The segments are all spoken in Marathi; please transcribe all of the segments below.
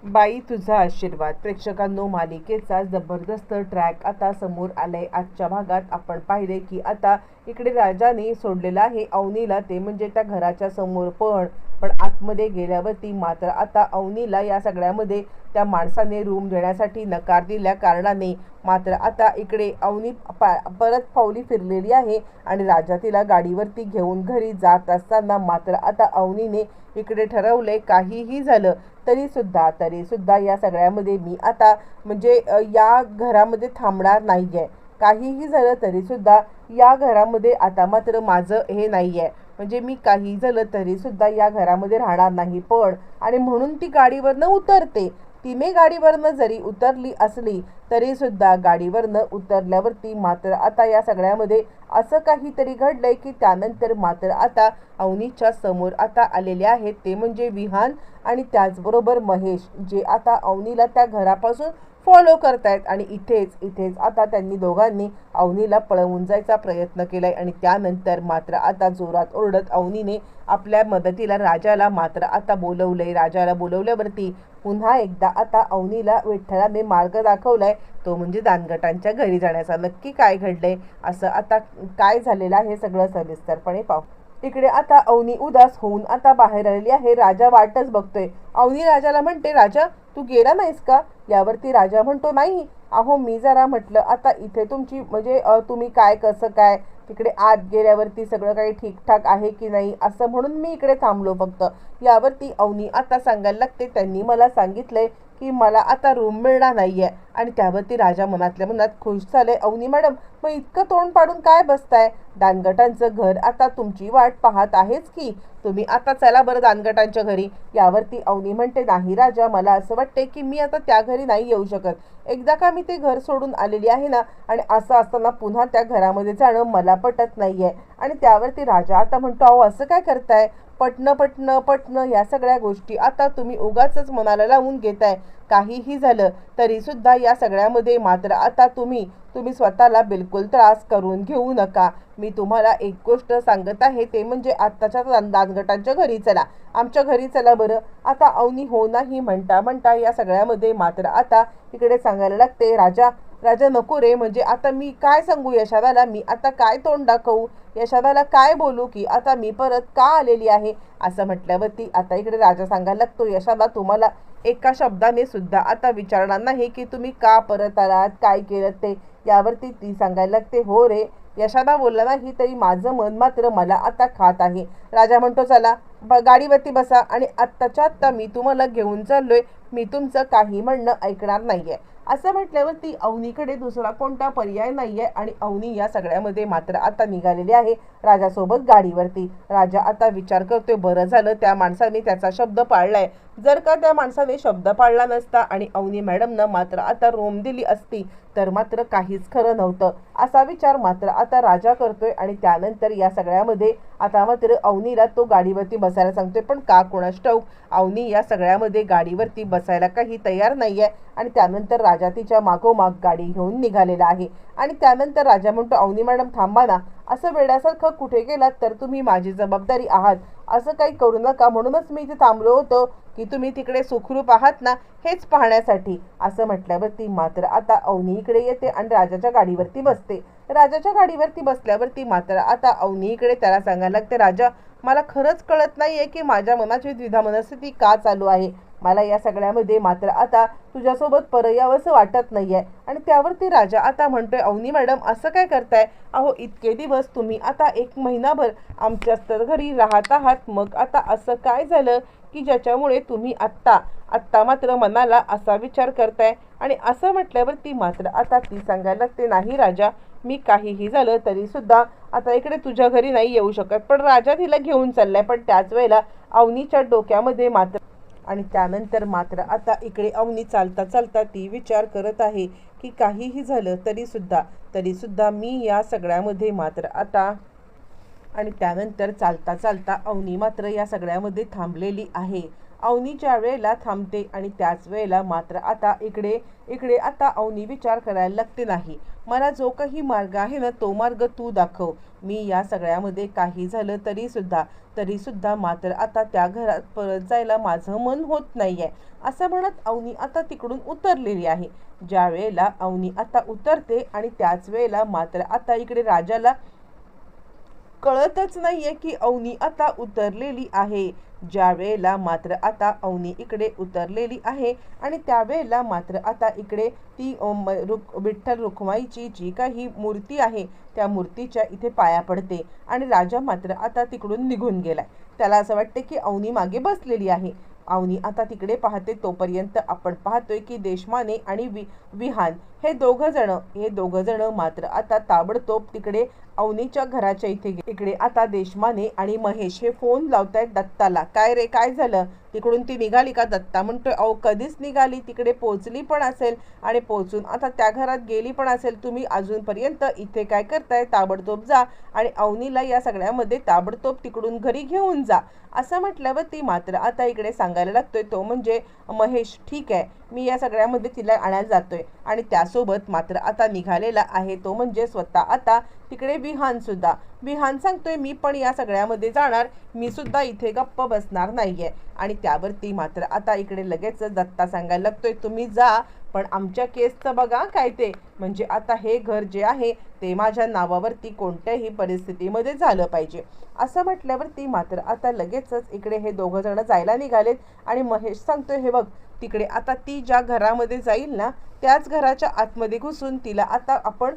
बाई तुझा आशीर्वाद प्रेक्षकांनो, मालिकेचा जबरदस्त ट्रॅक आता समोर आलाय। आजच्या भागात आपण पाहिले की आता इकडे राजाने सोडलेला आहे अवनीला, ते म्हणजे त्या घराच्या समोर। पण आतमध्ये गेल्यावरती मात्र आता अवनीला या सगळ्यामध्ये त्या माणसाने रूम देण्यासाठी नकार दिल्या कारणाने मात्र आता इकडे अवनी परत पावली फिरलेली आहे आणि राजा तिला गाडीवरती घेऊन घरी जात असताना मात्र आता अवनीने इकडे ठरवलंय काहीही झालं तरी सुद्धा या सगळ्यामध्ये मी आता म्हणजे या घरामध्ये थांबणार नाहीये। काहीही झालं तरी सुद्धा या घरामध्ये आता मात्र माझं हे नाहीये, म्हणजे मी काही झालं तरी सुद्धा या घरामध्ये राहणार नाही। आणि म्हणून ती गाडीवरनं उतरते। तिने गाडीवरनं जरी उतरली असली तरी सुद्धा गाडीवरनं उतरल्यावरती मात्र आता या सगळ्यामध्ये असं काहीतरी घडलंय की त्यानंतर मात्र आता अवनीच्या समोर आता आलेले आहेत ते म्हणजे विहान आणि त्याचबरोबर महेश, जे आता अवनीला त्या घरापासून फॉलो करतायत। आणि इथेच आता त्यांनी दोघांनी अवनीला पळवून जायचा प्रयत्न केलाय आणि त्यानंतर मात्र आता जोरात ओरडत अवनीने आपल्या मदतीला राजाला मात्र आता बोलवलंय। राजाला बोलवल्यावरती पुन्हा एकदा आता अवनीला विठ्ठलाने मार्ग दाखवलाय, तो म्हणजे दानगटांच्या घरी जाण्याचा। नक्की काय घडलंय, असं आता काय झालेलं आहे सगळं सविस्तरपणे पाहू। इकडे आता अवनी उदास होऊन आता बाहेर आलेली आहे। राजा वाटच बघतोय। अवनी राजाला म्हणते, राजा तू गेला नाहीस का? यावरती राजा म्हणतो, नाही अहो मी जरा म्हटलं आता इथे तुमची म्हणजे तुम्ही काय कसं काय तिकडे आत गेल्यावरती सगळं काही ठीकठाक आहे की नाही असं म्हणून मी इकडे थांबलो फक्त। यावरती अवनी आता सांगायला लागते, त्यांनी मला सांगितलंय की मला आता रूम मिळणार नाहीये। आणि त्यावरती राजा मनातल्या मनात खुश झाले। अवनी मॅडम मग इतकं तोंड पाडून काय बसताय? दानगटांचं घर आता तुमची वाट पाहत आहेच की, तुम्ही आता चला बरं दानगटांच्या घरी। यावरती अवनी म्हणते, नाही राजा मला असं वाटते की मी आता त्या घरी नाही येऊ शकत। एकदा का मी ते घर सोडून आलेली आहे ना, आणि असं असताना पुन्हा त्या घरामध्ये जाणं मला पटत नाहीये। आणि त्यावरती राजा आता म्हणतो, अहो असं काय करताय? पटणं या सगळ्या गोष्टी आता तुम्ही उगाचच मनाला लावून घेताय। काहीही झालं तरी सुद्धा या सगळ्यामध्ये मात्र आता तुम्ही स्वतःला बिलकुल त्रास करून घेऊ नका। मी तुम्हाला एक गोष्ट सांगत आहे ते म्हणजे आत्ताच्या दानगटांच्या घरी चला, आमच्या घरी चला बरं। आता अवनी हो नाही म्हणता या सगळ्यामध्ये मात्र आता इकडे सांगायला लागते, राजा नको रे, म्हणजे आता मी काय सांगू यशादाला? मी आता काय तोंड दाखवू? यशादाला काय बोलू की आता मी परत का आलेली आहे? असं म्हटल्यावरती आता इकडे राजा सांगायला लागतो, यशादा तुम्हाला एका शब्दाने सुद्धा आता विचारणार नाही की तुम्ही का परत आलात, काय केलं ते। यावरती ती सांगायला लागते, हो रे, यशादा बोलला नाही तरी माझं मन मात्र मला आता खात आहे। राजा म्हणतो, चला गाडीवरती बसा आणि आत्ताच्या आत्ता मी तुम्हाला घेऊन चाललोय, मी तुमचं काही म्हणणं ऐकणार नाहीये। असं म्हटल्यावरती अवनीकडे दुसरा कोणता पर्याय नाहीये आणि अवनी या सगळ्यामध्ये मात्र आता निघालेली आहे राजासोबत गाडीवरती। राजा आता विचार करतोय, बरं झालं त्या माणसाने त्याचा शब्द पाळलाय। जर का त्या माणसाने शब्द पाळला नसता आणि अवनी मॅडमनं मात्र आता रूम दिली असती तर मात्र काहीच खरं नव्हतं, असा विचार मात्र आता राजा करतोय। आणि त्यानंतर या सगळ्यामध्ये आता मात्र अवनीला तो गाडीवरती बसायला सांगतोय, पण का कोणास ठाऊक अवनी या सगळ्यामध्ये गाडीवरती बसायला काही तयार नाहीये। आणि त्यानंतर राजा तिच्या मागोमाग गाडी घेऊन निघालेला आहे। आणि त्यानंतर राजा म्हणतो, अवनी मॅडम थांबा ना, असं वेड्यासारखं कुठे गेलात तर तुम्ही माझी जबाबदारी आहात, असं काही करू नका। म्हणूनच मी इथे थांबलो होतो की तुम्ही तिकडे सुखरूप आहात ना हेच पाहण्यासाठी। असं म्हटल्यावरती मात्र आता अवनी इकडे येते आणि राजाच्या गाडीवरती बसते। राजाच्या गाडीवरती बसल्यावरती मात्र आता अवनी इकडे त्याला सांगायला लागते, राजा मला खरंच कळत नाहीये की माझ्या मनाची द्विधा मनस्थिती का चालू आहे। मला या सगळ्यामध्ये मात्र आता तुझ्यासोबत परयावंसं वाटत नाहीये। आणि त्यावरती राजा आता म्हणतोय, अवनी मॅडम असं काय करताय? अहो इतके दिवस तुम्ही आता 1 महिनाभर आमच्याच तर घरी राहत आहात, मग आता असं काय झालं की ज्याच्यामुळे तुम्ही आत्ता मात्र मनाला असा विचार करताय? आणि असं म्हटल्यावरती मात्र आता ती सांगायला लागते, नाही राजा मी काहीही झालं तरी सुद्धा आता इकडे तुझ्या घरी नाही येऊ शकत। पण राजा तिला घेऊन चाललाय। पण त्याच वेळेला अवनीच्या डोक्यामध्ये मात्र आणि त्यानंतर मात्र आता इकडे अवनी चालता ती विचार करत आहे की काहीही झालं तरी सुद्धा मी या सगळ्यामध्ये मात्र आता आणि त्यानंतर चालता अवनी मात्र या सगळ्यामध्ये थांबलेली आहे। अवनी ज्या वेळेला थांबते आणि त्याच वेळेला मात्र आता इकडे आता अवनी विचार करायला लागते, नाही मला जो काही मार्ग आहे ना तो मार्ग तू दाखव. मी या सगळ्यामध्ये काही झालं तरी सुद्धा मात्र आता त्या घरात परत जायला माझं मन होत नाहीये असं म्हणत अवनी आता तिकडून उतरलेली आहे. ज्या वेळेला अवनी आता उतरते आणि त्याच वेळेला मात्र आता इकडे राजाला कळतच नाहीये की अवनी आता उतरलेली आहे. ज्या वेळेला मात्र आता अवनी इकडे उतरलेली आहे आणि त्यावेळेला मात्र आता इकडे ती विठ्ठल रुक्माईची जी काही मूर्ती आहे त्या मूर्तीच्या इथे पाया पडते आणि राजा मात्र आता तिकडून निघून गेलाय. त्याला असं वाटते की अवनी मागे बसलेली आहे. अवनी आता तिकडे पाहते तोपर्यंत आपण पाहतोय की देशमाने आणि विहान हे दोघ जण मात्र आता ताबडतोब तिकडे अवनीच्या घराच्या इकडे आता देशमाने आणि महेश हे फोन लावतायत दत्ताला. काय रे, काय झालं? तिकडून ती निघाली का? दत्ता म्हणतोय अहो कधीच निघाली, तिकडे पोहोचली पण असेल आणि पोहोचून आता त्या घरात गेली पण असेल. तुम्ही अजूनपर्यंत इथे काय करताय? ताबडतोब जा आणि अवनीला या सगळ्यामध्ये ताबडतोब तिकडून घरी घेऊन जा असं म्हटल्यावर ती मात्र आता इकडे सांगायला लागतोय तो म्हणजे महेश, ठीक आहे मी या सगळ्यामध्ये तिला आणायला जातोय. आणि त्यासोबत मात्र आता निघालेला आहे तो म्हणजे स्वतः आता तिकडे विहान सांगतोय मी पण या सगळ्यामध्ये जाणार, मी सुद्धा इथे गप्प बसणार नाहीये. आणि त्यावरती मात्र आता इकडे लगेच दत्ता सांगायला लागतोय तुम्ही जा पण आमच्या केसचं बघा काय ते, म्हणजे आता हे घर जे आहे ते माझ्या नावावरती कोणत्याही परिस्थितीमध्ये झालं पाहिजे असं म्हटल्यावरती मात्र आता लगेचच इकडे हे दोघं जण जायला निघालेत. आणि महेश सांगतोय हे बघ तिकडे आता ती ज्या घरामध्ये जाईल ना त्याच घराच्या आतमध्ये घुसून तिला आता आपण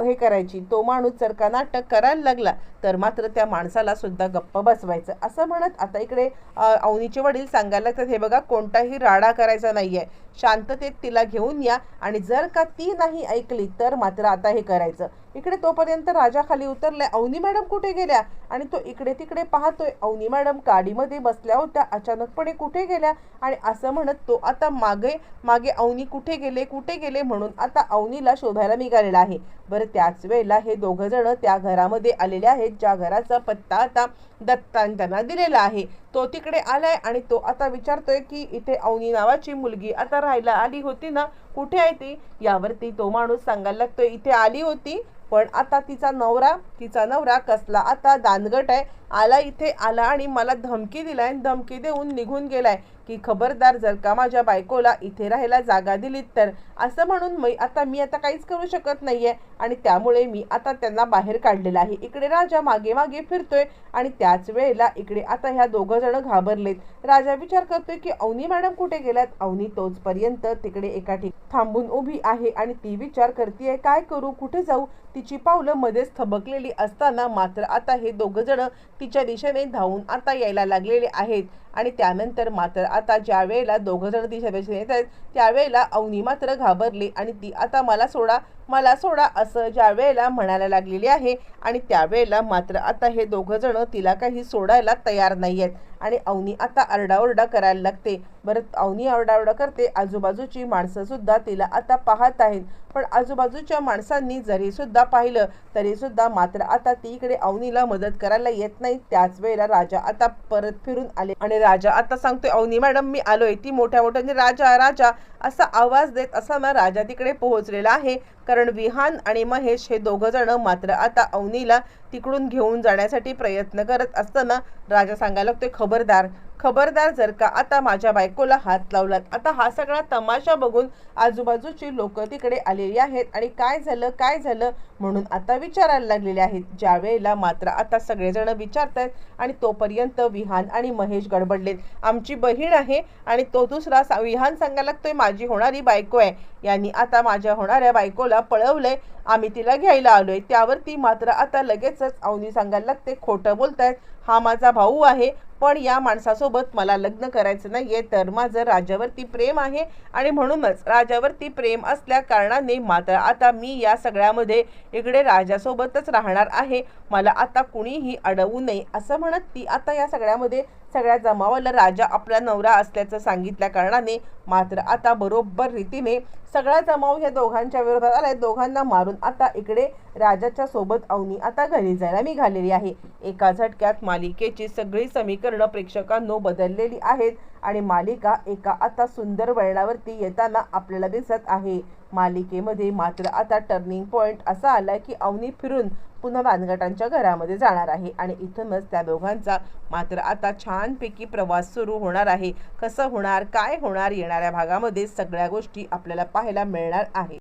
हे करायची, तो माणूस जर का नाटक करायला लागला तर मात्र त्या माणसाला सुद्धा गप्प बसवायचं असं म्हणत आता इकडे अवनीचे वडील सांगायला लागतात हे बघा कोणताही राडा करायचा नाहीये, शांततेत तिला घेऊन या आणि जर का ती नाही ऐकली तर मात्र आता हे करायचं. इकडे तोपर्यंत राजा खाली उतरलाय. अवनी मॅडम कुठे गेल्या? आणि तो इकडे तिकडे पाहतोय. अवनी मॅडम गाडीमध्ये बसल्या होत्या, अचानकपणे कुठे गेल्या? आणि असं म्हणत तो आता मागे अवनी कुठे गेले म्हणून आता अवनीला शोधायला निघालेला आहे. बरं त्याच वेळेला हे दोघं जण त्या घरामध्ये आलेले आहेत ज्या घराचा पत्ता आता दत्तांना दिलेला आहे. तो तिकडे आलाय आणि तो आता विचारतोय की इथे अवनी नावाची मुलगी आता राहायला आली होती ना, कुठे आहे ती? यावरती तो माणूस सांगायला लागतोय इथे आली होती पण आता तिचा नवरा कसला आता दानगट आहे, इथे आला आणि मला धमकी दिलाय, धमकी देऊन निघून गेलाय की खबरदार जर का माझ्या बायकोला इथे राहायला जागा दिलीत तर असं म्हणून मी आता काहीच करू शकत नाहीये आणि त्यामुळे मी आता त्यांना बाहेर काढलेलं आहे. इकडे राजा मागे फिरतोय आणि त्याच वेळेला इकडे आता ह्या दोघं जण घाबरलेत. राजा विचार करतोय की अवनी मॅडम कुठे गेल्यात? अवनी तोचपर्यंत तिकडे एका ठिकाणी थांबून उभी आहे आणि ती विचार करतेय काय करू, कुठे जाऊ? तिची पावलं मध्येच थबकलेली असताना मात्र आता हे दोघं जण तिच्या दिशेने धावून आता यायला लागलेले आहेत. आणि त्यानंतर मात्र आता ज्या वेळेला दोघं जण तिच्या दिशेने येत आहेत त्यावेळेला अवनी मात्र घाबरली आणि ती आता मला सोडा असं ज्या वेळेला म्हणायला लागलेली आहे. आणि त्यावेळेला मात्र आता हे दोघं जण तिला काही सोडायला तयार नाही आहेत आणि अवनी आता आरडाओरडा करायला लागते. बरं अवनी आरडाओरडा करते, आजूबाजूची माणसं सुद्धा तिला आता पाहत आहेत पण आजूबाजूच्या माणसांनी जरी सुद्धा पाहिलं तरी सुद्धा मात्र आता ती इकडे अवनीला मदत करायला येत नाही. त्याच वेळेला राजा आता परत फिरून आले आणि राजा आता सांगतोय अवनी मॅडम मी आलोय. ती मोठ्याने राजा असा आवाज देत असताना राजा तिकडे पोहोचलेला आहे कारण विहान आणि महेश हे दोघं जण मात्र आता अवनीला तिकडून घेऊन जाण्यासाठी प्रयत्न करत असताना राजा सांगायला लागतोय खबरदार जर का आता माझ्या बायकोला हात लावलात. आता हा सगळा तमाशा बघून आजूबाजूची लोक तिकडे आलेली आहेत आणि काय झालं म्हणून आता विचारायला लागलेले आहेत. ज्या वेळेला मात्र आता सगळेजण विचारतात आणि तोपर्यंत विहान आणि महेश गडबडलेत. आमची बहीण आहे आणि तो दुसरा विहान सांगायला लागतोय माझी होणारी बायको आहे, यांनी आता माझ्या होणाऱ्या बायकोला पळवलंय, आम्ही तिला घ्यायला आलोय. त्यावरती मात्र आता लगेचच अवनी सांगायला लागते खोटं बोलतायत, हा माझा भाऊ आहे पण या माणसासोबत मला लग्न करायचं नाहीये, तर माझं राजावरती प्रेम आहे आणि म्हणूनच राजावरती प्रेम असल्या कारणाने मात्र आता मी या सगळ्यामध्ये इकडे राजासोबतच राहणार आहे, मला आता कुणीही अडवू नये असं म्हणत ती आता या सगळ्यामध्ये सगळ्या जमावाला राजा आपला नवरा असल्याचं सांगितल्या कारणाने मात्र आता बरोबर रीतीने सगळा जमाव ह्या दोघांच्या विरोधात आलाय. दोघांना मारून आता इकडे राजाच्या सोबत अवनी आता घरी जायला निघालेली आहे। एका झटक्यात मालिकेची सगळी समीकरणं प्रेक्षकांनो बदललेली आहेत आणि मालिका एका आता सुंदर वळणावरती येताना आपल्याला दिसत आहे। मालिकेमध्ये मात्र आता टर्निंग पॉइंट असा आलाय की अवनी फिरून पुन्हा भानगटांच्या घरामध्ये जाणार आहे आणि इथूनच त्या दोघांचा मात्र आता छानपैकी प्रवास सुरू होणार आहे। कसं होणार, काय होणार, येणाऱ्या भागामध्ये सगळ्या गोष्टी आपल्याला पाहायला मिळणार आहे।